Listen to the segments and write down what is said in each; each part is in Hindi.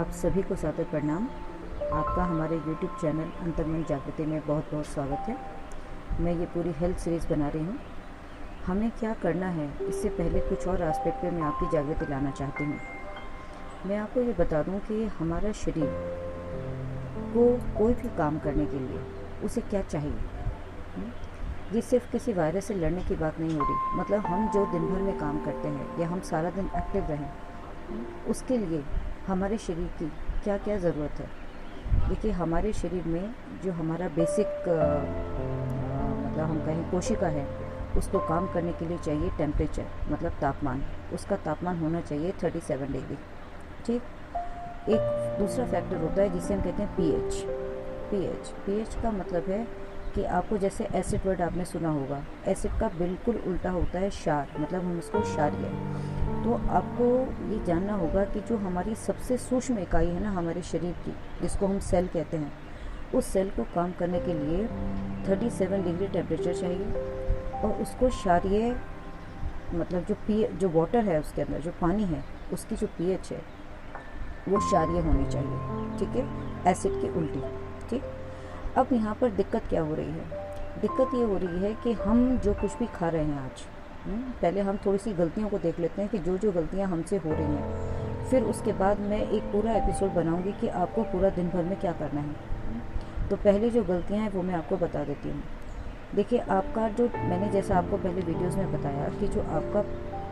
आप सभी को सादर प्रणाम। आपका हमारे YouTube चैनल अंतर्मन जागृति में बहुत बहुत स्वागत है। मैं ये पूरी हेल्थ सीरीज़ बना रही हूँ। हमें क्या करना है, इससे पहले कुछ और एस्पेक्ट पे मैं आपकी जागृति लाना चाहती हूँ। मैं आपको ये बता दूँ कि हमारा शरीर को कोई भी काम करने के लिए उसे क्या चाहिए। ये सिर्फ किसी वायरस से लड़ने की बात नहीं हो रही। मतलब हम जो दिन भर में काम करते हैं या हम सारा दिन एक्टिव रहें, उसके लिए हमारे शरीर की क्या क्या ज़रूरत है। देखिए, हमारे शरीर में जो हमारा बेसिक मतलब हम कहें कोशिका है, उसको काम करने के लिए चाहिए टेम्परेचर, मतलब तापमान। उसका तापमान होना चाहिए 37 डिग्री। ठीक। एक दूसरा फैक्टर होता है जिसे हम कहते हैं पीएच का मतलब है कि आपको जैसे एसिड वर्ड आपने सुना होगा, एसिड का बिल्कुल उल्टा होता है क्षार, मतलब हम उसको क्षारीय। तो आपको ये जानना होगा कि जो हमारी सबसे सूक्ष्म इकाई है ना हमारे शरीर की, जिसको हम सेल कहते हैं, उस सेल को काम करने के लिए 37 डिग्री टेम्परेचर चाहिए। और उसको क्षारीय मतलब जो वाटर है उसके अंदर जो पानी है, उसकी जो पीएच है वो क्षारीय होनी चाहिए। ठीक है, एसिड की उल्टी। ठीक। अब यहाँ पर दिक्कत क्या हो रही है? दिक्कत ये हो रही है कि हम जो कुछ भी खा रहे हैं आज, पहले हम थोड़ी सी गलतियों को देख लेते हैं कि जो गलतियाँ हमसे हो रही हैं, फिर उसके बाद मैं एक पूरा एपिसोड बनाऊंगी कि आपको पूरा दिन भर में क्या करना है। तो पहले जो गलतियाँ हैं वो मैं आपको बता देती हूँ। देखिए, आपका जो मैंने जैसा आपको पहले वीडियोज़ में बताया कि जो आपका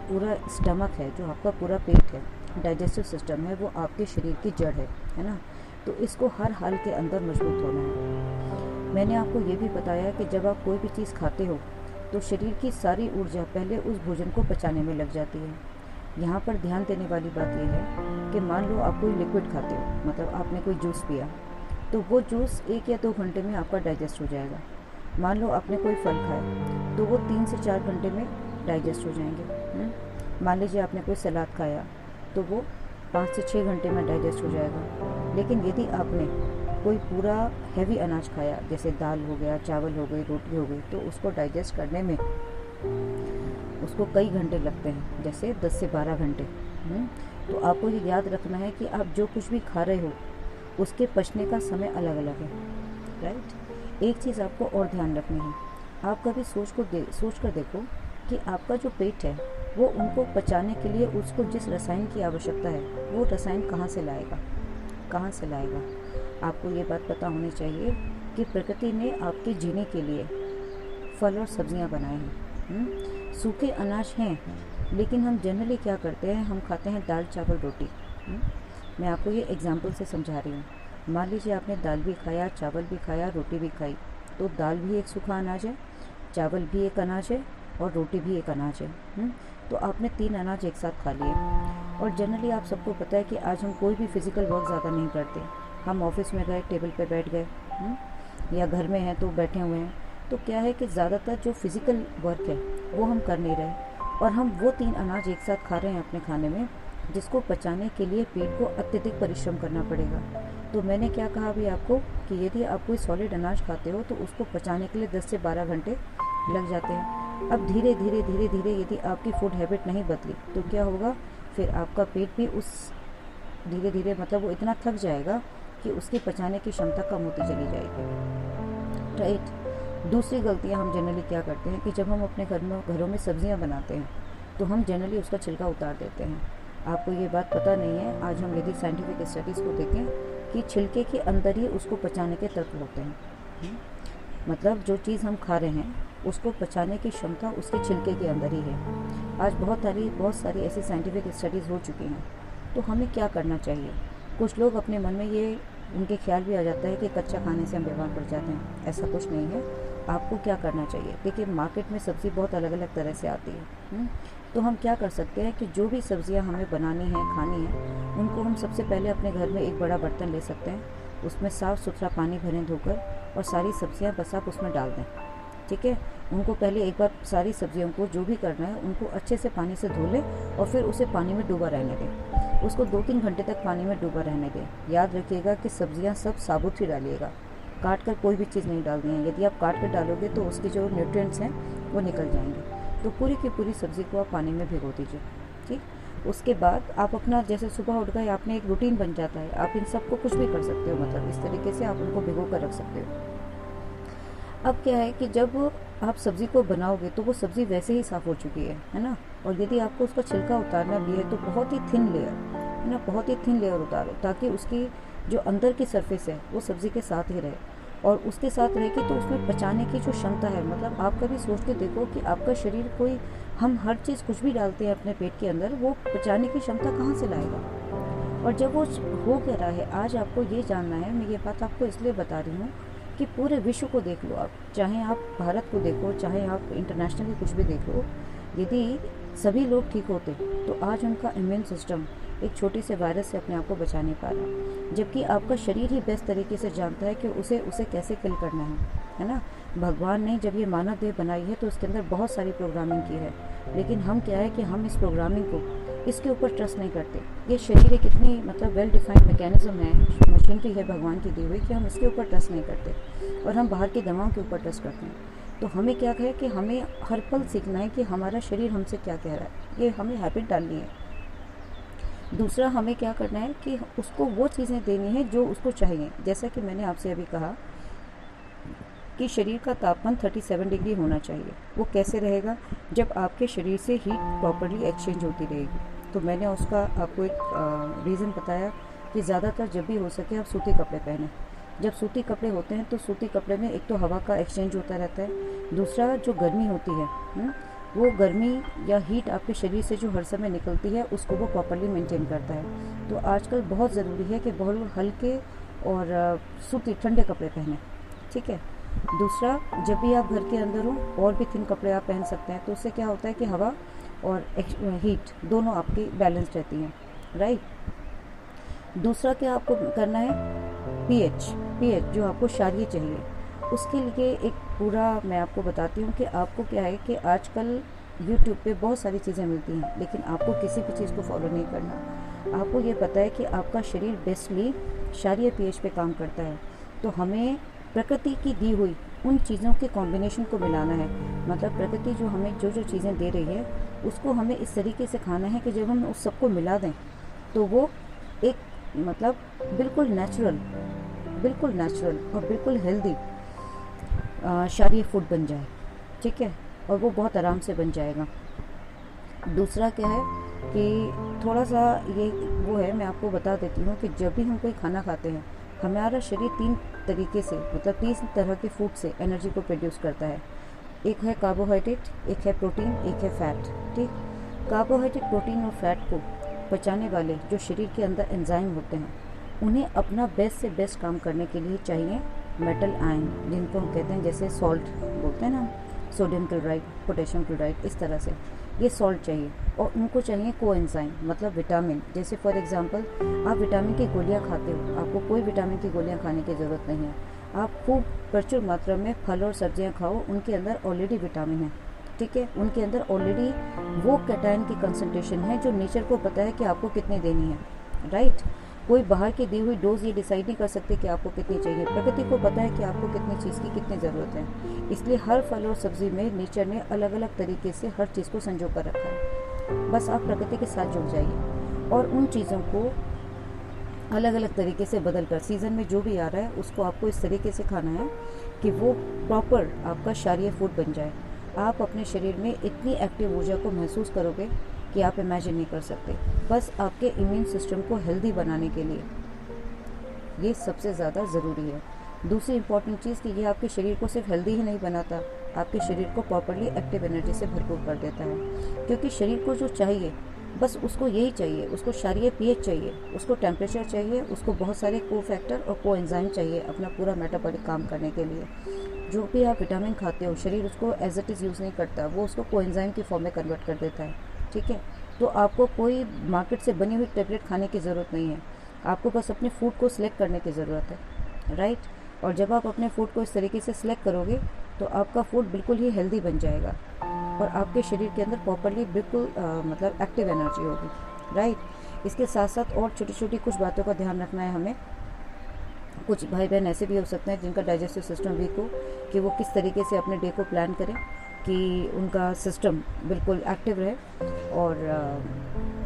पूरा स्टमक है, जो आपका पूरा पेट है, डाइजेस्टिव सिस्टम है, वो आपके शरीर की जड़ है ना। तो इसको हर हाल के अंदर मजबूत होना है। मैंने आपको ये भी बताया कि जब आप कोई भी चीज़ खाते हो तो शरीर की सारी ऊर्जा पहले उस भोजन को पचाने में लग जाती है। यहाँ पर ध्यान देने वाली बात यह है कि मान लो आप कोई लिक्विड खाते हो, मतलब आपने कोई जूस पिया, तो वो जूस 1 या 2 घंटे में आपका डाइजेस्ट हो जाएगा। मान लो आपने कोई फल खाया तो वो 3 से 4 घंटे में डाइजेस्ट हो जाएंगे। मान लीजिए आपने कोई सलाद खाया तो वो 5 से 6 घंटे में डाइजेस्ट हो जाएगा। लेकिन यदि आपने कोई पूरा हैवी अनाज खाया, जैसे दाल हो गया, चावल हो गई, रोटी हो गई, तो उसको डाइजेस्ट करने में उसको कई घंटे लगते हैं, जैसे 10 से 12 घंटे। तो आपको ये याद रखना है कि आप जो कुछ भी खा रहे हो उसके पचने का समय अलग अलग है। राइट। एक चीज़ आपको और ध्यान रखनी है, आप कभी सोच कर देखो कि आपका जो पेट है वो उनको पचाने के लिए उसको जिस रसायन की आवश्यकता है, वो रसायन कहाँ से लाएगा। आपको ये बात पता होनी चाहिए कि प्रकृति ने आपके जीने के लिए फल और सब्जियां बनाए हैं। सूखे अनाज हैं, लेकिन हम जनरली क्या करते हैं, हम खाते हैं दाल चावल रोटी। मैं आपको ये एग्जांपल से समझा रही हूँ। मान लीजिए आपने दाल भी खाया, चावल भी खाया, रोटी भी खाई, तो दाल भी एक सूखा अनाज है, चावल भी एक अनाज है और रोटी भी एक अनाज है। तो आपने 3 अनाज एक साथ खा लिए। और जनरली आप सबको पता है कि आज हम कोई भी फिज़िकल वर्क ज़्यादा नहीं करते। हम ऑफिस में गए, टेबल पे बैठ गए, या घर में हैं तो बैठे हुए हैं। तो क्या है कि ज़्यादातर जो फिज़िकल वर्क है वो हम कर नहीं रहे, और हम वो 3 अनाज एक साथ खा रहे हैं अपने खाने में, जिसको पचाने के लिए पेट को अत्यधिक परिश्रम करना पड़ेगा। तो मैंने क्या कहा अभी आपको कि यदि आप कोई सॉलिड अनाज खाते हो तो उसको पचाने के लिए 10 से 12 घंटे लग जाते हैं। अब धीरे धीरे यदि आपकी फूड हैबिट नहीं बदली तो क्या होगा, फिर आपका पेट भी उस धीरे धीरे मतलब वो इतना थक जाएगा कि उसके पचाने की क्षमता कम होती चली जाएगी। राइट। दूसरी गलतियां हम जनरली क्या करते हैं कि जब हम अपने घरों में सब्जियां बनाते हैं तो हम जनरली उसका छिलका उतार देते हैं। आपको ये बात पता नहीं है, आज हम यदि साइंटिफिक स्टडीज़ को देखें कि छिलके के अंदर ही उसको पचाने के तत्व होते हैं। मतलब जो चीज़ हम खा रहे हैं उसको पचाने की क्षमता उसके छिलके के अंदर ही है। आज बहुत सारी ऐसी साइंटिफिक स्टडीज़ हो चुकी हैं। तो हमें क्या करना चाहिए? कुछ लोग अपने मन में ये उनके ख्याल भी आ जाता है कि कच्चा खाने से हम बीमार पड़ जाते हैं। ऐसा कुछ नहीं है। आपको क्या करना चाहिए? देखिए, मार्केट में सब्ज़ी बहुत अलग अलग तरह से आती है। तो हम क्या कर सकते हैं कि जो भी सब्ज़ियां हमें बनानी है, खानी है, उनको हम सबसे पहले अपने घर में एक बड़ा बर्तन ले सकते हैं, उसमें साफ़ सुथरा पानी भरें धोकर, और सारी सब्ज़ियाँ बस आप उसमें डाल दें। ठीक है। उनको पहले एक बार सारी सब्जियों को जो भी करना है उनको अच्छे से पानी से धो लें और फिर उसे पानी में डूबा रहने दें। उसको 2-3 घंटे तक पानी में डूबा रहने दें। याद रखिएगा कि सब्जियां सब साबुत ही डालिएगा, काट कर कोई भी चीज़ नहीं डालनी है। यदि आप काट कर डालोगे तो उसके जो न्यूट्रिएंट्स हैं वो निकल जाएंगे। तो पूरी की पूरी सब्ज़ी को आप पानी में भिगो दीजिए। ठीक। उसके बाद आप अपना जैसे सुबह उठ गए, आपने एक रूटीन बन जाता है, आप इन सबको कुछ भी कर सकते हो, मतलब इस तरीके से आप उनको भिगो कर रख सकते हो। अब क्या है कि जब आप सब्ज़ी को बनाओगे तो वो सब्ज़ी वैसे ही साफ़ हो चुकी है ना। और यदि आपको उसका छिलका उतारना भी है तो बहुत ही थिन लेयर, है ना, बहुत ही थिन लेयर उतारो, ताकि उसकी जो अंदर की सरफेस है वो सब्ज़ी के साथ ही रहे। और उसके साथ रहेगी तो उसमें पचाने की जो क्षमता है, मतलब आप कभी सोच के देखो कि आपका शरीर कोई, हम हर चीज़ कुछ भी डालते हैं अपने पेट के अंदर, वो पचाने की क्षमता कहाँ से लाएगा। और जब वो हो क्या रहा है, आज आपको ये जानना है। मैं ये बात आपको इसलिए बता रही हूँ कि पूरे विश्व को देख लो आप, चाहे आप भारत को देखो, चाहे आप इंटरनेशनली कुछ भी देख लो, यदि सभी लोग ठीक होते तो आज उनका इम्यून सिस्टम एक छोटे से वायरस से अपने आप को बचा नहीं पा रहा, जबकि आपका शरीर ही बेस्ट तरीके से जानता है कि उसे कैसे किल करना है ना। भगवान ने जब ये मानव देह बनाई है तो उसके अंदर बहुत सारी प्रोग्रामिंग की है, लेकिन हम क्या है कि हम इस प्रोग्रामिंग को, इसके ऊपर ट्रस्ट नहीं करते। ये शरीर एक इतनी मतलब वेल डिफाइंड मैकेनिज्म है, मशीनरी है भगवान की दी हुई, कि हम इसके ऊपर ट्रस्ट नहीं करते और हम बाहर की दवाओं के ऊपर ट्रस्ट करते हैं। तो हमें क्या है कि हमें हर पल सीखना है कि हमारा शरीर हमसे क्या कह रहा है, ये हमें हैबिट डालनी है। दूसरा, हमें क्या करना है कि उसको वो चीज़ें देनी है जो उसको चाहिए। जैसा कि मैंने आपसे अभी कहा कि शरीर का तापमान 37 डिग्री होना चाहिए। वो कैसे रहेगा, जब आपके शरीर से हीट प्रॉपर्ली एक्सचेंज होती रहेगी। तो मैंने उसका आपको एक रीज़न बताया कि ज़्यादातर जब भी हो सके आप सूती कपड़े पहने। जब सूती कपड़े होते हैं तो सूती कपड़े में एक तो हवा का एक्सचेंज होता रहता है, दूसरा जो गर्मी होती है वो गर्मी या हीट आपके शरीर से जो हर समय निकलती है उसको वो प्रॉपर्ली मेंटेन करता है। तो आजकल बहुत ज़रूरी है कि बहुत हल्के और सूती ठंडे कपड़े पहने, ठीक है। दूसरा, जब भी आप घर के अंदर हो और भी थिन कपड़े आप पहन सकते हैं, तो उससे क्या होता है कि हवा और हीट दोनों आपकी बैलेंस रहती हैं, राइट। दूसरा क्या आपको करना है, पीएच जो आपको क्षारीय चाहिए, उसके लिए एक पूरा मैं आपको बताती हूँ कि आपको क्या है कि आजकल YouTube पे बहुत सारी चीज़ें मिलती हैं, लेकिन आपको किसी भी चीज़ को फॉलो नहीं करना। आपको ये पता है कि आपका शरीर बेस्टली क्षारीय पीएच पे काम करता है, तो हमें प्रकृति की दी हुई उन चीज़ों के कॉम्बिनेशन को मिलाना है। मतलब प्रकृति जो हमें जो चीज़ें दे रही है उसको हमें इस तरीके से खाना है कि जब हम उस सबको मिला दें तो वो एक मतलब बिल्कुल नेचुरल और बिल्कुल हेल्दी क्षारीय फूड बन जाए, ठीक है, और वो बहुत आराम से बन जाएगा। दूसरा क्या है कि थोड़ा सा ये वो है, मैं आपको बता देती हूँ कि जब भी हम कोई खाना खाते हैं हमारा शरीर 3 तरीके से, मतलब 3 तरह के फूड से एनर्जी को प्रोड्यूस करता है। एक है कार्बोहाइड्रेट, एक है प्रोटीन, एक है फैट, ठीक। कार्बोहाइड्रेट, प्रोटीन और फैट को पचाने वाले जो शरीर के अंदर एंजाइम होते हैं, उन्हें अपना बेस्ट से बेस्ट काम करने के लिए चाहिए मेटल आयन, जिनको हम कहते हैं जैसे सॉल्ट बोलते हैं ना, सोडियम क्लोराइड, पोटेशियम क्लोराइड, इस तरह से ये सॉल्ट चाहिए। और उनको चाहिए कोएंजाइम, मतलब विटामिन। जैसे फॉर एग्जांपल आप विटामिन की गोलियां खाते हो, आपको कोई विटामिन की गोलियां खाने की ज़रूरत नहीं है। आप खूब प्रचुर मात्रा में फल और सब्जियां खाओ, उनके अंदर ऑलरेडी विटामिन है, ठीक है। उनके अंदर ऑलरेडी वो कैटायन की कंसंट्रेशन है जो नेचर को पता है कि आपको कितनी देनी है, राइट। कोई बाहर की दी हुई डोज ये डिसाइड नहीं कर सकते कि आपको कितनी चाहिए। प्रकृति को पता है कि आपको कितनी चीज़ की कितनी ज़रूरत है, इसलिए हर फल और सब्ज़ी में नेचर ने अलग अलग तरीके से हर चीज़ को संजो कर रखा है। बस आप प्रकृति के साथ जुड़ जाइए और उन चीज़ों को अलग अलग तरीके से बदल कर सीज़न में जो भी आ रहा है उसको आपको इस तरीके से खाना है कि वो प्रॉपर आपका क्षारीय फूड बन जाए। आप अपने शरीर में इतनी एक्टिव ऊर्जा को महसूस करोगे कि आप इमेजिन नहीं कर सकते। बस आपके इम्यून सिस्टम को हेल्दी बनाने के लिए ये सबसे ज़्यादा ज़रूरी है। दूसरी इंपॉर्टेंट चीज़ कि ये आपके शरीर को सिर्फ हेल्दी ही नहीं बनाता, आपके शरीर को प्रॉपर्ली एक्टिव एनर्जी से भरपूर कर देता है। क्योंकि शरीर को जो चाहिए बस उसको यही चाहिए, उसको क्षारीय पीएच चाहिए, उसको टेम्परेचर चाहिए, उसको बहुत सारे कोफैक्टर और कोएंजाइम चाहिए अपना पूरा मेटाबॉलिक काम करने के लिए। जो भी आप विटामिन खाते हो शरीर उसको एज इट इज़ यूज़ नहीं करता, वो उसको कोएंजाइम की फॉर्म में कन्वर्ट कर देता है, ठीक है। तो आपको कोई मार्केट से बनी हुई टेबलेट खाने की ज़रूरत नहीं है, आपको बस अपने फूड को सिलेक्ट करने की ज़रूरत है, राइट। और जब आप अपने फूड को इस तरीके से सिलेक्ट करोगे तो आपका फूड बिल्कुल ही हेल्दी बन जाएगा और आपके शरीर के अंदर प्रॉपर्ली बिल्कुल मतलब एक्टिव एनर्जी होगी, राइट। इसके साथ साथ और छोटी छोटी कुछ बातों का ध्यान रखना है हमें। कुछ भाई बहन ऐसे भी हो सकते हैं जिनका डाइजेस्टिव सिस्टम वीक हो, कि वो किस तरीके से अपने डे को प्लान करें कि उनका सिस्टम बिल्कुल एक्टिव रहे और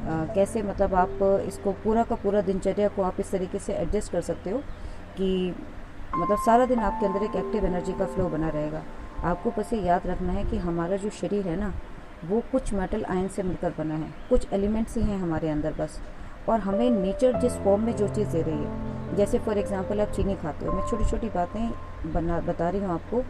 कैसे मतलब आप इसको पूरा का पूरा दिनचर्या को आप इस तरीके से एडजस्ट कर सकते हो कि मतलब सारा दिन आपके अंदर एक एक्टिव एनर्जी का फ्लो बना रहेगा। आपको बस ये याद रखना है कि हमारा जो शरीर है ना, वो कुछ मेटल आयन से मिलकर बना है, कुछ एलिमेंट्स ही हैं हमारे अंदर बस। और हमें नेचर जिस फॉर्म में जो चीज़ दे रही है, जैसे फॉर एग्जांपल आप चीनी खाते हो, मैं छोटी छोटी बातें बता रही हूँ आपको,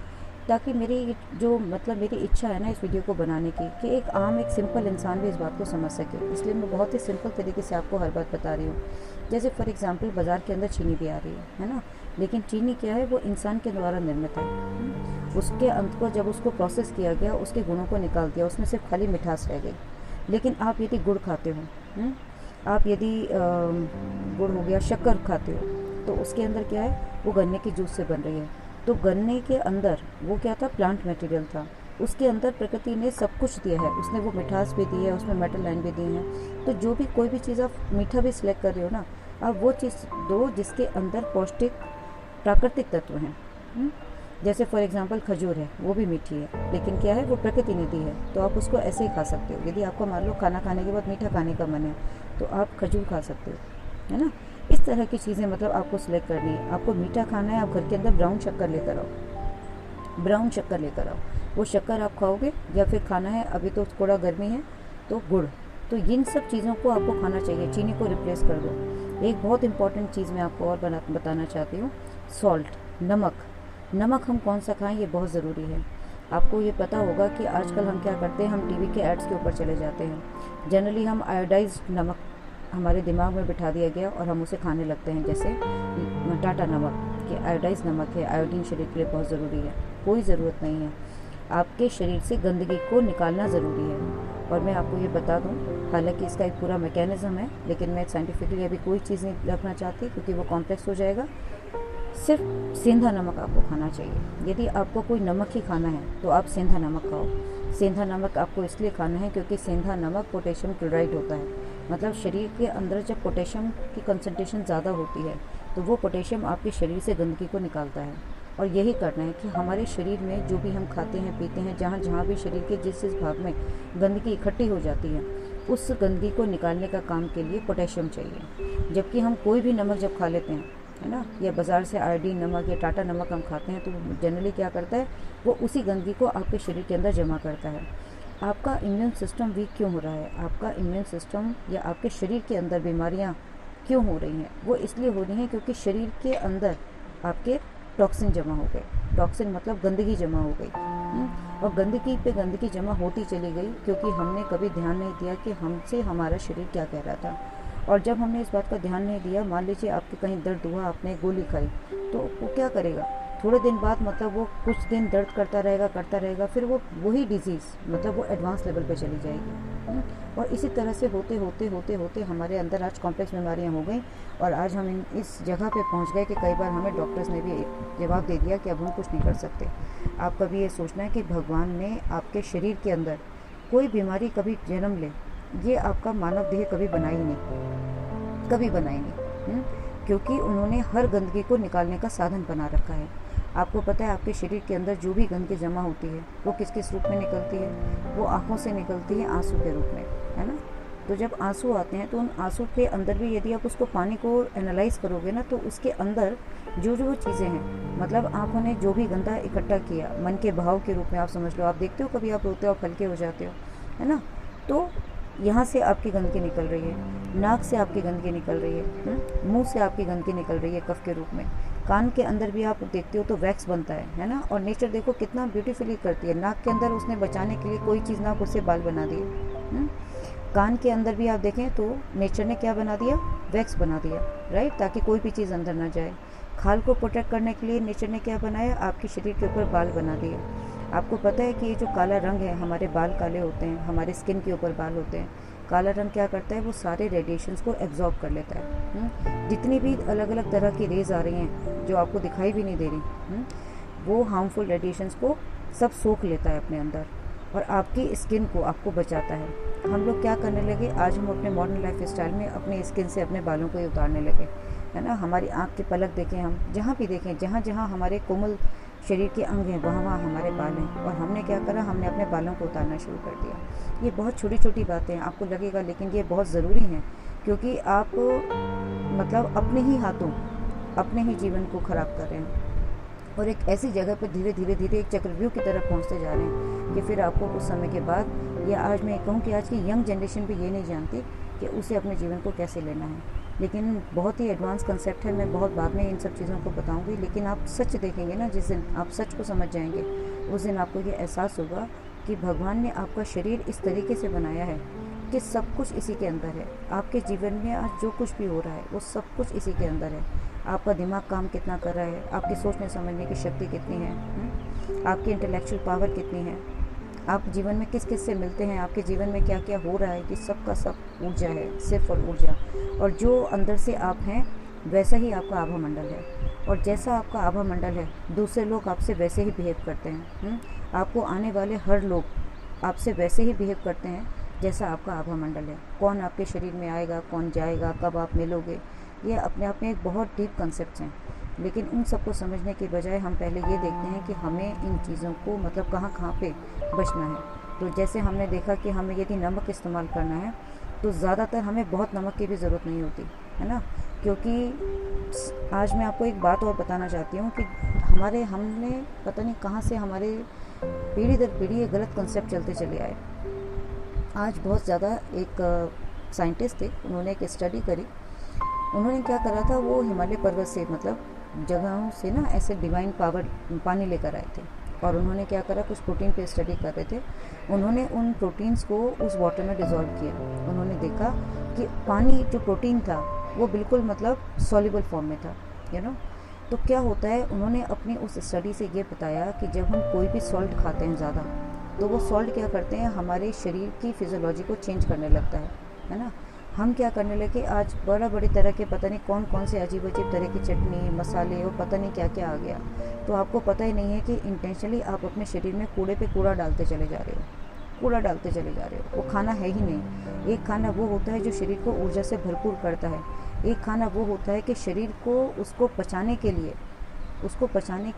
ताकि मेरी जो मतलब मेरी इच्छा है ना इस वीडियो को बनाने की, कि एक आम एक सिंपल इंसान भी इस बात को समझ सके, इसलिए मैं बहुत ही सिंपल तरीके से आपको हर बात बता रही हूँ। जैसे फॉर एग्जांपल बाज़ार के अंदर चीनी भी आ रही है ना, लेकिन चीनी क्या है, वो इंसान के द्वारा निर्मित है। उसके अंत को जब उसको प्रोसेस किया गया, उसके गुणों को निकाल दिया, उसमें सिर्फ खाली मिठास रह गई। लेकिन आप यदि गुड़ खाते हो, आप यदि गुड़ हो गया, शक्कर खाते हो, तो उसके अंदर क्या है, वो गन्ने की जूस से बन रही है। तो गन्ने के अंदर वो क्या था, प्लांट मटेरियल था, उसके अंदर प्रकृति ने सब कुछ दिया है, उसने वो मिठास भी दी है, उसमें मेटल आयन भी दिए हैं। तो जो भी कोई भी चीज़ आप मीठा भी सिलेक्ट कर रहे हो ना, आप वो चीज़ दो जिसके अंदर पौष्टिक प्राकृतिक तत्व हैं। जैसे फॉर एग्जांपल खजूर है, वो भी मीठी है, लेकिन क्या है, वो प्रकृति ने दी है, तो आप उसको ऐसे ही खा सकते हो। यदि आपको मान लो खाना खाने के बाद मीठा खाने का मन है, तो आप खजूर खा सकते हो, है ना। इस तरह की चीज़ें मतलब आपको सिलेक्ट करनी है। आपको मीठा खाना है, आप घर के अंदर ब्राउन शक्कर लेकर आओ, ब्राउन शक्कर लेकर आओ, वो शक्कर आप खाओगे। या फिर खाना है, अभी तो थोड़ा गर्मी है, तो गुड़। तो इन सब चीज़ों को आपको खाना चाहिए, चीनी को रिप्लेस कर दो। एक बहुत इंपॉर्टेंट चीज़ मैं आपको और बताना चाहती हूँ, सॉल्ट, नमक। नमक हम कौन सा खाएं, ये बहुत ज़रूरी है। आपको ये पता होगा कि आजकल हम क्या करते हैं, हम टीवी के एड्स के ऊपर चले जाते हैं। जनरली हम आयोडाइज्ड नमक हमारे दिमाग में बिठा दिया गया और हम उसे खाने लगते हैं, जैसे टाटा नमक, कि आयोडाइज्ड नमक है, आयोडीन शरीर के लिए बहुत ज़रूरी है। कोई ज़रूरत नहीं है। आपके शरीर से गंदगी को निकालना ज़रूरी है। और मैं आपको ये बता दूं, हालांकि इसका एक पूरा मैकेनिज़्म है, लेकिन मैं साइंटिफिकली अभी कोई चीज़ नहीं रखना चाहती, क्योंकि वो कॉम्प्लेक्स हो जाएगा। सिर्फ सेंधा नमक आपको खाना चाहिए। यदि आपको कोई नमक ही खाना है, तो आप सेंधा नमक खाओ। सेंधा नमक आपको इसलिए खाना है क्योंकि सेंधा नमक पोटेशियम क्लोराइड होता है। मतलब शरीर के अंदर जब पोटेशियम की कंसंट्रेशन ज़्यादा होती है, तो वो पोटेशियम आपके शरीर से गंदगी को निकालता है। और यही करना है कि हमारे शरीर में जो भी हम खाते हैं पीते हैं, जहाँ जहाँ भी शरीर के जिस भाग में गंदगी इकट्ठी हो जाती है, उस गंदगी को निकालने का काम के लिए पोटेशियम चाहिए। जबकि हम कोई भी नमक जब खा लेते हैं, है ना, या बाज़ार से आयोडीन नमक या टाटा नमक हम खाते हैं, तो जनरली क्या करता है, वो उसी गंदगी को आपके शरीर के अंदर जमा करता है। आपका इम्यून सिस्टम वीक क्यों हो रहा है, आपका इम्यून सिस्टम या आपके शरीर के अंदर बीमारियां क्यों हो रही हैं, वो इसलिए हो रही हैं क्योंकि शरीर के अंदर आपके टॉक्सिन जमा हो गए। टॉक्सिन मतलब गंदगी जमा हो गई। और गंदगी पे गंदगी जमा होती चली गई, क्योंकि हमने कभी ध्यान नहीं दिया कि हमसे हमारा शरीर क्या कह रहा था। और जब हमने इस बात का ध्यान नहीं दिया, मान लीजिए आपके कहीं दर्द हुआ, आपने गोली खाई, तो वो क्या करेगा, थोड़े दिन बाद मतलब वो कुछ दिन दर्द करता रहेगा, फिर वो वही डिजीज़ मतलब वो एडवांस लेवल पे चली जाएगी। और इसी तरह से होते होते हमारे अंदर आज कॉम्प्लेक्स बीमारियां हो गई। और आज हम इस जगह पे पहुंच गए कि कई बार हमें डॉक्टर्स ने भी एक जवाब दे दिया कि अब हम कुछ नहीं कर सकते। आप कभी ये सोचना है कि भगवान ने आपके शरीर के अंदर कोई बीमारी कभी जन्म ले, ये आपका मानव देह कभी बनाई नहीं, कभी बनाई नहीं, क्योंकि उन्होंने हर गंदगी को निकालने का साधन बना रखा है। आपको पता है, आपके शरीर के अंदर जो भी गंदगी जमा होती है, वो किस रूप में निकलती है, वो आँखों से निकलती है, आंसू के रूप में, है ना। तो जब आंसू आते हैं, तो उन आंसू के अंदर भी यदि आप उसको पानी को एनालाइज करोगे ना, तो उसके अंदर जो जो चीज़ें हैं, मतलब आँखों ने जो भी गंदा इकट्ठा किया, मन के भाव के रूप में आप समझ लो। आप देखते हो कभी आप रोते हो, आप हल्के हो जाते हो, है ना। तो यहाँ से आपकी गंदगी निकल रही है, नाक से आपकी गंदगी निकल रही है, मुंह से आपकी गंदगी निकल रही है कफ के रूप में। कान के अंदर भी आप देखते हो तो वैक्स बनता है ना। और नेचर देखो कितना ब्यूटीफुली करती है। नाक के अंदर उसने बचाने के लिए कोई चीज़ ना उससे बाल बना दिए। कान के अंदर भी आप देखें तो नेचर ने क्या बना दिया, वैक्स बना दिया, राइट, ताकि कोई भी चीज़ अंदर ना जाए। खाल को प्रोटेक्ट करने के लिए नेचर ने क्या बनाया, आपके शरीर के ऊपर बाल बना दिए। आपको पता है कि ये जो काला रंग है, हमारे बाल काले होते हैं, हमारे स्किन के ऊपर बाल होते हैं। काला रंग क्या करता है, वो सारे रेडिएशंस को एब्जॉर्ब कर लेता है। जितनी भी अलग अलग तरह की रेज आ रही हैं जो आपको दिखाई भी नहीं दे रही, वो हार्मफुल रेडिएशंस को सब सोख लेता है अपने अंदर और आपकी स्किन को आपको बचाता है। हम लोग क्या करने लगे, आज हम अपने मॉडर्न लाइफ स्टाइल में अपनी स्किन से अपने बालों को ही उतारने लगे। है ना। हमारी आँख की पलक देखें, हम जहाँ भी देखें, जहाँ जहाँ हमारे कोमल शरीर के अंग हैं वहाँ वहाँ हमारे बाल हैं। और हमने क्या करा, हमने अपने बालों को उतारना शुरू कर दिया। ये बहुत छोटी छोटी बातें आपको लगेगा, लेकिन ये बहुत ज़रूरी हैं, क्योंकि आप मतलब अपने ही हाथों अपने ही जीवन को ख़राब कर रहे हैं और एक ऐसी जगह पर धीरे धीरे धीरे एक चक्रव्यूह की तरफ पहुंचते जा रहे हैं कि फिर आपको कुछ समय के बाद, या आज मैं कहूँ कि आज की यंग जनरेशन भी ये नहीं जानती कि उसे अपने जीवन को कैसे लेना है। लेकिन बहुत ही एडवांस कंसेप्ट है, मैं बहुत बाद में इन सब चीज़ों को बताऊंगी। लेकिन आप सच देखेंगे ना, जिस दिन आप सच को समझ जाएंगे उस दिन आपको ये एहसास होगा कि भगवान ने आपका शरीर इस तरीके से बनाया है कि सब कुछ इसी के अंदर है। आपके जीवन में आज जो कुछ भी हो रहा है वो सब कुछ इसी के अंदर है। आपका दिमाग काम कितना कर रहा है, आपकी सोचने समझने की शक्ति कितनी है, आपकी इंटेलेक्चुअल पावर कितनी है, आप जीवन में किस किस से मिलते हैं, आपके जीवन में क्या क्या हो रहा है, कि सब का सब ऊर्जा है, सिर्फ और ऊर्जा। और जो अंदर से आप हैं वैसा ही आपका आभा मंडल है, और जैसा आपका आभा मंडल है दूसरे लोग आपसे वैसे ही बिहेव करते हैं। आपको आने वाले हर लोग आपसे वैसे ही बिहेव करते हैं जैसा आपका आभा मंडल है। कौन आपके शरीर में आएगा, कौन जाएगा, कब आप मिलोगे, ये अपने आप में एक बहुत डीप कंसेप्ट हैं। लेकिन उन सबको समझने के बजाय हम पहले ये देखते हैं कि हमें इन चीज़ों को मतलब कहाँ कहाँ पे बचना है। तो जैसे हमने देखा कि हमें यदि नमक इस्तेमाल करना है तो ज़्यादातर हमें बहुत नमक की भी ज़रूरत नहीं होती है ना, क्योंकि आज मैं आपको एक बात और बताना चाहती हूँ कि हमने पता नहीं कहाँ से हमारे पीढ़ी दर पीढ़ी ये गलत कंसेप्ट चलते चले आए। आज बहुत ज़्यादा एक साइंटिस्ट थे, उन्होंने एक स्टडी करी। उन्होंने क्या करा था, वो हिमालय पर्वत से मतलब जगहों से ना ऐसे डिवाइन पावर पानी लेकर आए थे, और उन्होंने क्या करा, कुछ प्रोटीन पे स्टडी कर रहे थे। उन्होंने उन प्रोटीन्स को उस वाटर में डिज़ोल्व किया। उन्होंने देखा कि पानी जो प्रोटीन था वो बिल्कुल मतलब सॉल्युबल फॉर्म में था, यू नो। तो क्या होता है, उन्होंने अपनी उस स्टडी से ये बताया कि जब हम कोई भी सॉल्ट खाते हैं ज़्यादा, तो वो सॉल्ट क्या करते हैं, हमारे शरीर की फिजियोलॉजी को चेंज करने लगता है ना। हम क्या करने लगे, आज बड़ी तरह के पता नहीं कौन कौन से अजीब अजीब तरह की चटनी मसाले और पता नहीं क्या क्या आ गया। तो आपको पता ही नहीं है कि इंटेंशनली आप अपने शरीर में कूड़े पे कूड़ा डालते चले जा रहे हो, कूड़ा डालते चले जा रहे हो। वो खाना है ही नहीं। एक खाना वो होता है जो शरीर को ऊर्जा से भरपूर करता है। एक खाना वो होता है कि शरीर को उसको पचाने के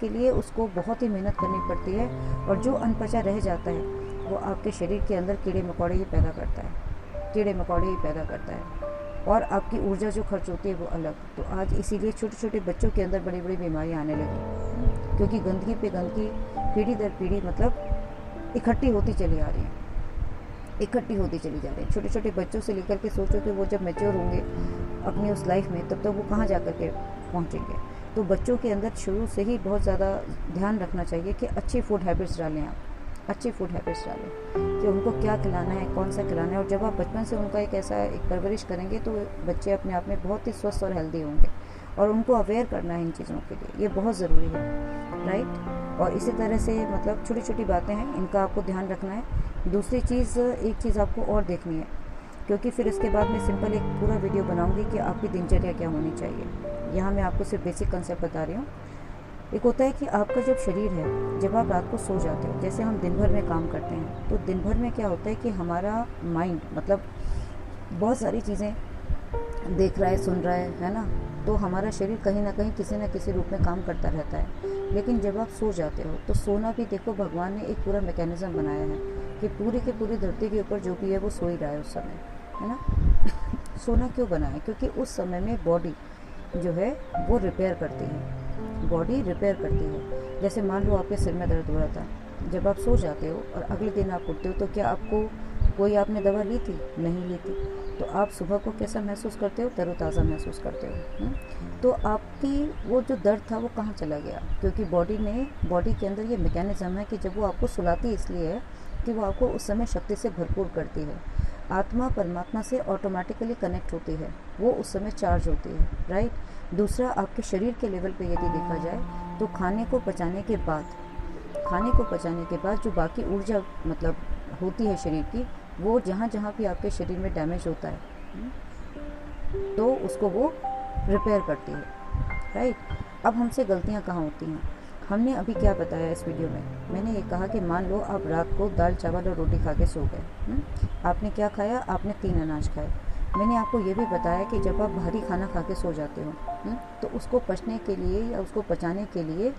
लिए उसको बहुत ही मेहनत करनी पड़ती है, और जो अनपचा रह जाता है वो आपके शरीर के अंदर कीड़े मकोड़े ही पैदा करता है, और आपकी ऊर्जा जो खर्च होती है वो अलग। तो आज इसीलिए छोटे छोटे बच्चों के अंदर बड़ी बड़ी बीमारियां आने लगी, क्योंकि गंदगी पे गंदगी पीढ़ी दर पीढ़ी मतलब इकट्ठी होती चली जा रही है। छोटे छोटे बच्चों से लेकर के सोचो कि वो जब मैच्योर होंगे अपनी उस लाइफ में, तब तक वो कहाँ जा कर के पहुँचेंगे। तो बच्चों के अंदर शुरू से ही बहुत ज़्यादा ध्यान रखना चाहिए कि अच्छी फूड हैबिट्स डालें कि उनको क्या खिलाना है, कौन सा खिलाना है। और जब आप बचपन से उनका एक परवरिश करेंगे तो बच्चे अपने आप में बहुत ही स्वस्थ और हेल्दी होंगे, और उनको अवेयर करना है इन चीज़ों के लिए, ये बहुत ज़रूरी है, राइट। और इसी तरह से मतलब छोटी छोटी बातें हैं, इनका आपको ध्यान रखना है। दूसरी चीज़, एक चीज़ आपको और देखनी है, क्योंकि फिर इसके बाद मैं सिंपल एक पूरा वीडियो बनाऊंगी कि आपकी दिनचर्या क्या होनी चाहिए। यहाँ मैं आपको सिर्फ बेसिक कंसेप्ट बता रही हूँ। एक होता है कि आपका जब शरीर है, जब आप रात को सो जाते हो, जैसे हम दिन भर में काम करते हैं, तो दिन भर में क्या होता है कि हमारा माइंड मतलब बहुत सारी चीज़ें देख रहा है, सुन रहा है ना। तो हमारा शरीर कहीं ना कहीं किसी न किसी रूप में काम करता रहता है। लेकिन जब आप सो जाते हो तो सोना भी देखो, भगवान ने एक पूरा मैकेनिज्म बनाया है कि पूरी की पूरी धरती के ऊपर जो भी है वो सो ही रहा है उस समय, है ना। सोना क्यों बना है, क्योंकि उस समय में बॉडी जो है वो रिपेयर करती है, जैसे मान लो आपके सिर में दर्द हो रहा था, जब आप सो जाते हो और अगले दिन आप उठते हो तो क्या आपने दवा ली थी? नहीं ली थी। तो आप सुबह को कैसा महसूस करते हो? तरोताज़ा महसूस करते हो। तो आपकी वो जो दर्द था वो कहाँ चला गया? क्योंकि बॉडी के अंदर ये मैकेनिज्म है कि जब वो आपको सुलाती इसलिए है कि वो आपको उस समय शक्ति से भरपूर करती है। आत्मा परमात्मा से ऑटोमेटिकली कनेक्ट होती है, वो उस समय चार्ज होती है, राइट। दूसरा, आपके शरीर के लेवल पे यदि देखा जाए तो खाने को पचाने के बाद जो बाकी ऊर्जा मतलब होती है शरीर की, वो जहाँ जहाँ भी आपके शरीर में डैमेज होता है तो उसको वो रिपेयर करती है, राइट। अब हमसे गलतियाँ कहाँ होती हैं? हमने अभी क्या बताया इस वीडियो में, मैंने ये कहा कि मान लो आप रात को दाल चावल और रोटी खा के सो गए। आपने क्या खाया? आपने 3 अनाज खाए। मैंने आपको ये भी बताया कि जब आप भारी खाना खा के सो जाते हो तो उसको पचने के लिए या उसको पचाने के लिए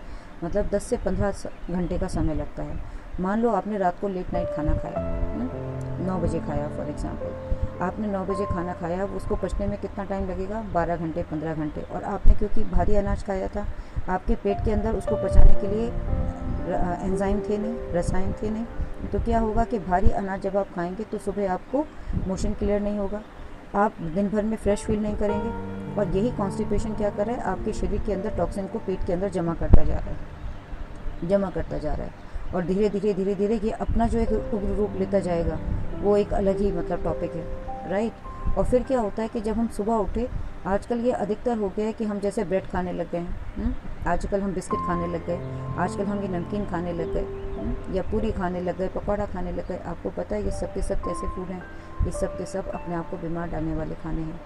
मतलब 10 से 15 घंटे का समय लगता है। मान लो आपने रात को लेट नाइट खाना खाया, 9 बजे खाया फॉर एग्ज़ाम्पल, आपने 9 बजे खाना खाया, उसको पचने में कितना टाइम लगेगा? 12 घंटे 15 घंटे। और आपने क्योंकि भारी अनाज खाया था, आपके पेट के अंदर उसको पचाने के लिए एंजाइम थे नहीं, रसायन थे नहीं, तो क्या होगा कि भारी अनाज जब आप खाएंगे तो सुबह आपको मोशन क्लियर नहीं होगा, आप दिन भर में फ्रेश फील नहीं करेंगे, और यही कॉन्स्टिपेशन क्या कर रहा है? आपके शरीर के अंदर टॉक्सिन को पेट के अंदर जमा करता जा रहा है, और धीरे धीरे ये अपना जो एक उग्र रूप लेता जाएगा, वो एक अलग ही मतलब टॉपिक है, राइट। और फिर क्या होता है कि जब हम सुबह उठे, आजकल ये अधिकतर हो गया है कि हम जैसे ब्रेड खाने लग गए हैं, आजकल हम बिस्किट खाने लग गए, आजकल हम ये नमकीन खाने लग गए, या पूरी खाने लग गए, पकौड़ा खाने लग गए। आपको पता है ये सब के सब कैसे फूड हैं? ये सब के सब अपने आप को बीमार डालने वाले खाने हैं।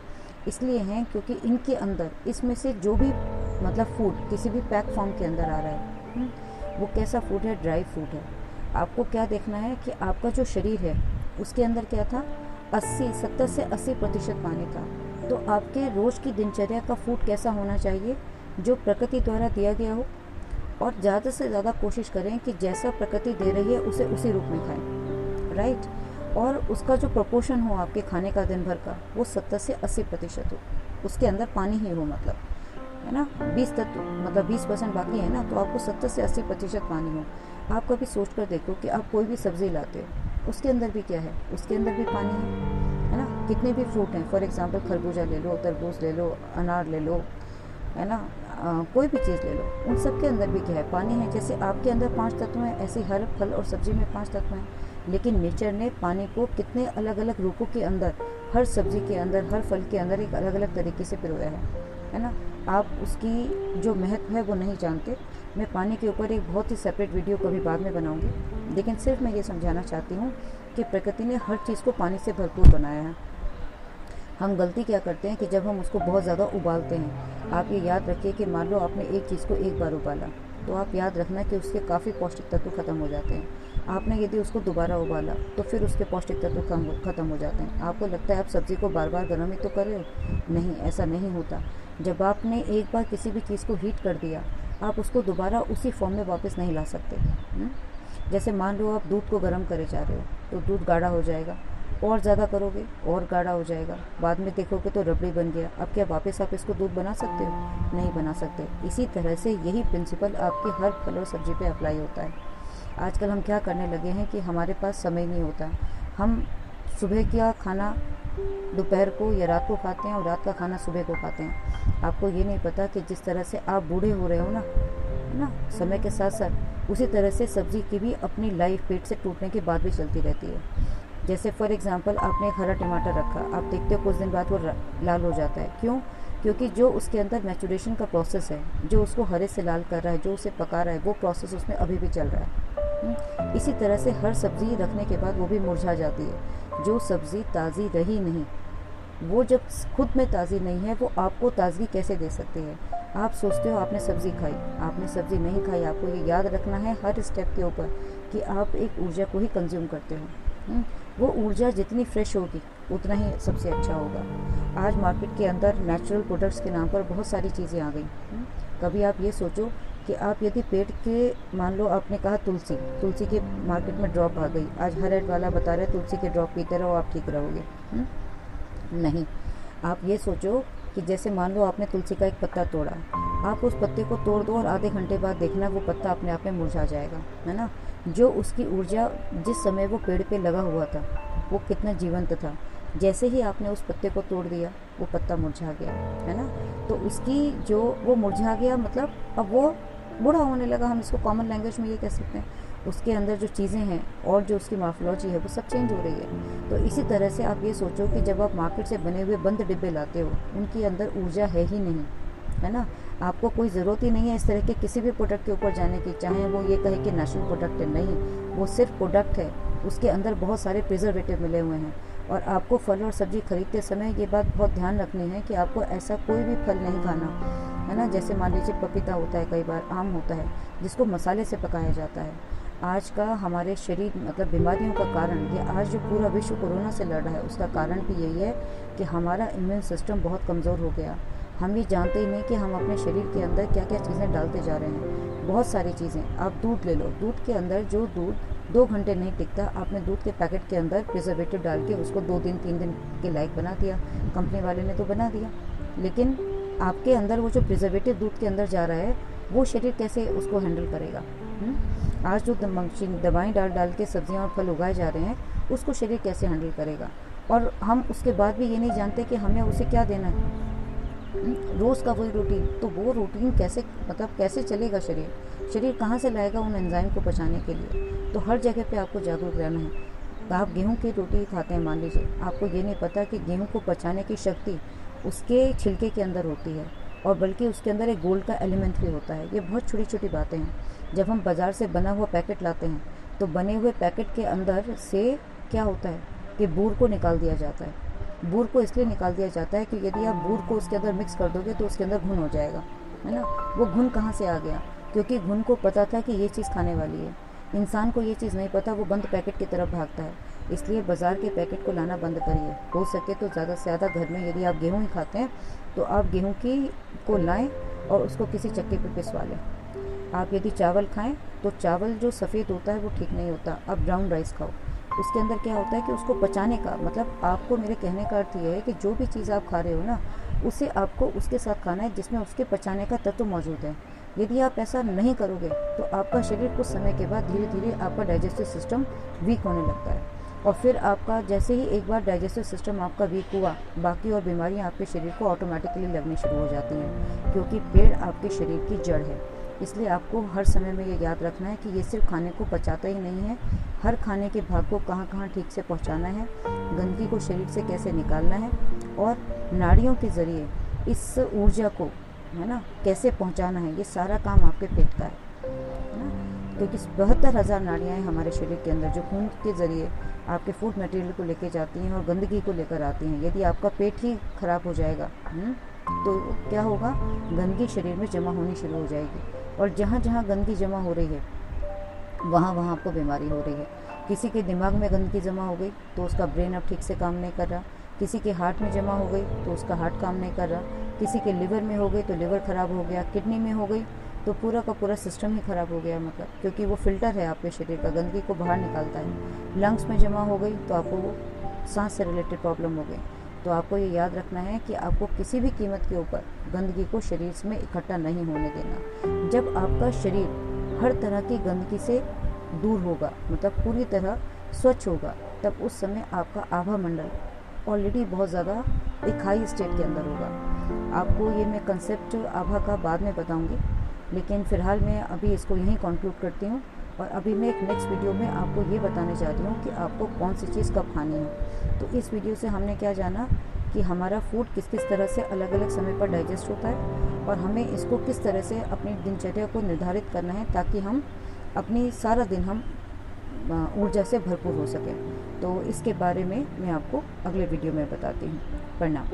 इसलिए हैं क्योंकि इनके अंदर इसमें से जो भी मतलब फूड किसी भी पैक फॉर्म के अंदर आ रहा है, वो कैसा फूड है? ड्राई फूड है। आपको क्या देखना है कि आपका जो शरीर है उसके अंदर क्या था? 70 से 80% पानी था। तो आपके रोज़ की दिनचर्या का फूड कैसा होना चाहिए? जो प्रकृति द्वारा दिया गया हो, और ज़्यादा से ज़्यादा कोशिश करें कि जैसा प्रकृति दे रही है उसे उसी रूप में खाएं, राइट। और उसका जो प्रोपोर्शन हो आपके खाने का दिन भर का, वो 70 से 80% हो, उसके अंदर पानी ही हो, मतलब है ना। 20% बाकी है ना, तो आपको 70 से 80% पानी हो। आप कभी सोच कर देखो कि आप कोई भी सब्ज़ी लाते हो, उसके अंदर भी क्या है? उसके अंदर भी पानी है ना। कितने भी फ्रूट हैं, फॉर एग्जांपल खरबूजा ले लो, तरबूज ले लो, अनार ले लो, है ना, कोई भी चीज़ ले लो, उन सब के अंदर भी क्या है? पानी है। जैसे आपके अंदर 5 तत्व हैं, ऐसे हर फल और सब्जी में 5 तत्व हैं, लेकिन नेचर ने पानी को कितने अलग अलग रूपों के अंदर, हर सब्जी के अंदर, हर फल के अंदर एक अलग अलग तरीके से पिरोया है ना। आप उसकी जो महत्व है वो नहीं जानते। मैं पानी के ऊपर एक बहुत ही सेपरेट वीडियो कभी बाद में बनाऊंगी, लेकिन सिर्फ मैं ये समझाना चाहती हूँ कि प्रकृति ने हर चीज़ को पानी से भरपूर बनाया है। हम गलती क्या करते हैं कि जब हम उसको बहुत ज़्यादा उबालते हैं, आप ये याद रखिए कि मान लो आपने एक चीज़ को एक बार उबाला, तो आप याद रखना कि उसके काफ़ी पौष्टिक तत्व खत्म हो जाते हैं। आपने यदि उसको दोबारा उबाला तो फिर उसके पौष्टिक तत्व खत्म हो जाते हैं। आपको लगता है आप सब्ज़ी को बार बार गर्म ही तो कर रहे हो, नहीं, ऐसा नहीं होता। जब आपने एक बार किसी भी चीज़ को हीट कर दिया, आप उसको दोबारा उसी फॉर्म में वापस नहीं ला सकते। जैसे मान लो आप दूध को गर्म करे जा रहे हो, तो दूध गाढ़ा हो जाएगा, और ज़्यादा करोगे और गाढ़ा हो जाएगा, बाद में देखोगे तो रबड़ी बन गया। अब क्या वापस आप इसको दूध बना सकते हो? नहीं बना सकते। इसी तरह से यही प्रिंसिपल आपके हर फल और सब्जी पे अप्लाई होता है। आजकल हम क्या करने लगे हैं कि हमारे पास समय नहीं होता, हम सुबह का खाना दोपहर को या रात को खाते हैं, और रात का खाना सुबह को खाते हैं। आपको ये नहीं पता कि जिस तरह से आप बूढ़े हो रहे हो ना, है ना, समय के साथ साथ, उसी तरह से सब्ज़ी की भी अपनी लाइफ पेट से टूटने के बाद भी चलती रहती है। जैसे फॉर एग्जांपल आपने एक हरा टमाटर रखा, आप देखते हो कुछ दिन बाद वो लाल हो जाता है। क्यों? क्योंकि जो उसके अंदर मैचुरेशन का प्रोसेस है, जो उसको हरे से लाल कर रहा है, जो उसे पका रहा है, वो प्रोसेस उसमें अभी भी चल रहा है। इसी तरह से हर सब्ज़ी रखने के बाद वो भी मुरझा जाती है। जो सब्ज़ी ताज़ी रही नहीं, वो जब खुद में ताज़ी नहीं है, वो आपको ताज़गी कैसे दे सकती है? आप सोचते हो आपने सब्ज़ी खाई, आपने सब्ज़ी नहीं खाई। आपको ये याद रखना है हर स्टेप के ऊपर कि आप एक ऊर्जा को ही कंज्यूम करते हो। वो ऊर्जा जितनी फ्रेश होगी उतना ही सबसे अच्छा होगा। आज मार्केट के अंदर नेचुरल प्रोडक्ट्स के नाम पर बहुत सारी चीज़ें आ गई। कभी आप ये सोचो कि आप यदि पेट के, मान लो आपने कहा तुलसी के मार्केट में ड्रॉप आ गई, आज हर एड वाला बता रहे तुलसी के ड्रॉप पीते रहो आप ठीक रहोगे। नहीं, आप ये सोचो कि जैसे मान लो आपने तुलसी का एक पत्ता तोड़ा, आप उस पत्ते को तोड़ दो और आधे घंटे बाद देखना वो पत्ता अपने आप में मुरझा जाएगा, है ना। जो उसकी ऊर्जा जिस समय वो पेड़ पे लगा हुआ था वो कितना जीवंत था, जैसे ही आपने उस पत्ते को तोड़ दिया वो पत्ता मुरझा गया, है ना। तो उसकी जो वो मुरझा गया मतलब अब वो बूढ़ा होने लगा, हम इसको कॉमन लैंग्वेज में ये कह सकते हैं। उसके अंदर जो चीज़ें हैं और जो उसकी मार्फोलॉजी है वो सब चेंज हो रही है। तो इसी तरह से आप ये सोचो कि जब आप मार्केट से बने हुए बंद डिब्बे लाते हो, उनके अंदर ऊर्जा है ही नहीं, है ना। आपको कोई ज़रूरत ही नहीं है इस तरह के किसी भी प्रोडक्ट के ऊपर जाने की, चाहे वो ये कहे कि नेचुरल प्रोडक्ट है, नहीं, वो सिर्फ प्रोडक्ट है, उसके अंदर बहुत सारे प्रिजर्वेटिव मिले हुए हैं। और आपको फल और सब्ज़ी खरीदते समय ये बात बहुत ध्यान रखनी है कि आपको ऐसा कोई भी फल नहीं खाना, है ना। जैसे मान लीजिए पपीता होता है, कई बार आम होता है जिसको मसाले से पकाया जाता है। आज का हमारे शरीर मतलब बीमारियों का कारण, ये आज जो पूरा विश्व कोरोना से लड़ रहा है उसका कारण भी यही है कि हमारा इम्यून सिस्टम बहुत कमज़ोर हो गया। हम ये जानते ही नहीं कि हम अपने शरीर के अंदर क्या क्या चीज़ें डालते जा रहे हैं। बहुत सारी चीज़ें, आप दूध ले लो, दूध के अंदर जो दूध 2 घंटे नहीं टिकता, आपने दूध के पैकेट के अंदर प्रिजर्वेटिव डाल के उसको 2 दिन 3 दिन के लायक बना दिया। कंपनी वाले ने तो बना दिया, लेकिन आपके अंदर वो जो प्रिजर्वेटिव दूध के अंदर जा रहा है वो शरीर कैसे उसको हैंडल करेगा? आज जो दवाएं डाल डाल के सब्जियां और फल उगाए जा रहे हैं उसको शरीर कैसे हैंडल करेगा? और हम उसके बाद भी ये नहीं जानते कि हमें उसे क्या देना है। रोज़ का वही रूटीन, तो वो रूटीन कैसे मतलब कैसे चलेगा? शरीर कहाँ से लाएगा उन एंजाइम को पचाने के लिए? तो हर जगह पे आपको जागरूक रहना है। आप गेहूं की रोटी खाते हैं मान लीजिए, आपको ये नहीं पता कि गेहूं को पचाने की शक्ति उसके छिलके के अंदर होती है, और बल्कि उसके अंदर एक गोल्ड का एलिमेंट भी होता है। ये बहुत छोटी छोटी बातें हैं। जब हम बाज़ार से बना हुआ पैकेट लाते हैं तो बने हुए पैकेट के अंदर से क्या होता है कि बूर को निकाल दिया जाता है। बूर को इसलिए निकाल दिया जाता है कि यदि आप बूर को उसके अंदर मिक्स कर दोगे तो उसके अंदर घुन हो जाएगा, है ना। वो घुन कहाँ से आ गया? क्योंकि घुन को पता था कि ये चीज़ खाने वाली है। इंसान को ये चीज़ नहीं पता, वो बंद पैकेट की तरफ भागता है। इसलिए बाज़ार के पैकेट को लाना बंद करिए। हो सके तो ज़्यादा से ज़्यादा घर में यदि आप गेहूँ ही खाते हैं तो आप गेहूँ की को लाएँ और उसको किसी चक्की पे पिसवा लें। आप यदि चावल खाएं तो चावल जो सफ़ेद होता है वो ठीक नहीं होता, आप ब्राउन राइस खाओ। उसके अंदर क्या होता है कि उसको पचाने का मतलब, आपको मेरे कहने का अर्थ ये है कि जो भी चीज़ आप खा रहे हो ना, उसे आपको उसके साथ खाना है जिसमें उसके पचाने का तत्व मौजूद है। यदि आप ऐसा नहीं करोगे तो आपका शरीर कुछ समय के बाद धीरे धीरे आपका डाइजेस्टिव सिस्टम वीक होने लगता है, और फिर आपका जैसे ही एक बार डाइजेस्टिव सिस्टम आपका वीक हुआ, बाकी और बीमारियां आपके शरीर को ऑटोमेटिकली लगनी शुरू हो जाती हैं, क्योंकि पेड़ आपके शरीर की जड़ है। इसलिए आपको हर समय में ये याद रखना है कि ये सिर्फ खाने को पचाता ही नहीं है, हर खाने के भाग को कहाँ कहाँ ठीक से पहुँचाना है, गंदगी को शरीर से कैसे निकालना है, और नाड़ियों के ज़रिए इस ऊर्जा को, है ना, कैसे पहुँचाना है। ये सारा काम आपके पेट का है ना, क्योंकि 72,000 नाड़ियाँ हैं हमारे शरीर के अंदर जो खून के ज़रिए आपके फूड मटेरियल को लेकर जाती हैं और गंदगी को लेकर आती हैं। यदि आपका पेट ही खराब हो जाएगा तो क्या होगा? गंदगी शरीर में जमा होनी शुरू हो जाएगी, और जहाँ जहाँ गंदगी जमा हो रही है वहाँ वहाँ आपको बीमारी हो रही है। किसी के दिमाग में गंदगी जमा हो गई तो उसका ब्रेन अब ठीक से काम नहीं कर रहा, किसी के हार्ट में जमा हो गई तो उसका हार्ट काम नहीं कर रहा, किसी के लिवर में हो गई तो लिवर ख़राब हो गया, किडनी में हो गई तो पूरा का पूरा सिस्टम ही ख़राब हो गया, मतलब क्योंकि वो फिल्टर है आपके शरीर का, गंदगी को बाहर निकालता है। लंग्स में जमा हो गई तो आपको सांस से रिलेटेड प्रॉब्लम हो गई। तो आपको ये याद रखना है कि आपको किसी भी कीमत के ऊपर गंदगी को शरीर में इकट्ठा नहीं होने देना। जब आपका शरीर हर तरह की गंदगी से दूर होगा, मतलब पूरी तरह स्वच्छ होगा, तब उस समय आपका आभा मंडल ऑलरेडी बहुत ज़्यादा एक हाई स्टेट के अंदर होगा। आपको ये मैं कंसेप्ट आभा का बाद में बताऊंगी, लेकिन फ़िलहाल मैं अभी इसको यहीं कंक्लूड करती हूँ। और अभी मैं एक नेक्स्ट वीडियो में आपको ये बताने जा रही हूँ कि आपको कौन सी चीज़ कब खानी है। तो इस वीडियो से हमने क्या जाना कि हमारा फूड किस किस तरह से अलग अलग समय पर डाइजेस्ट होता है, और हमें इसको किस तरह से अपनी दिनचर्या को निर्धारित करना है ताकि हम अपनी सारा दिन हम ऊर्जा से भरपूर हो सकें। तो इसके बारे में मैं आपको अगले वीडियो में बताती हूँ। प्रणाम।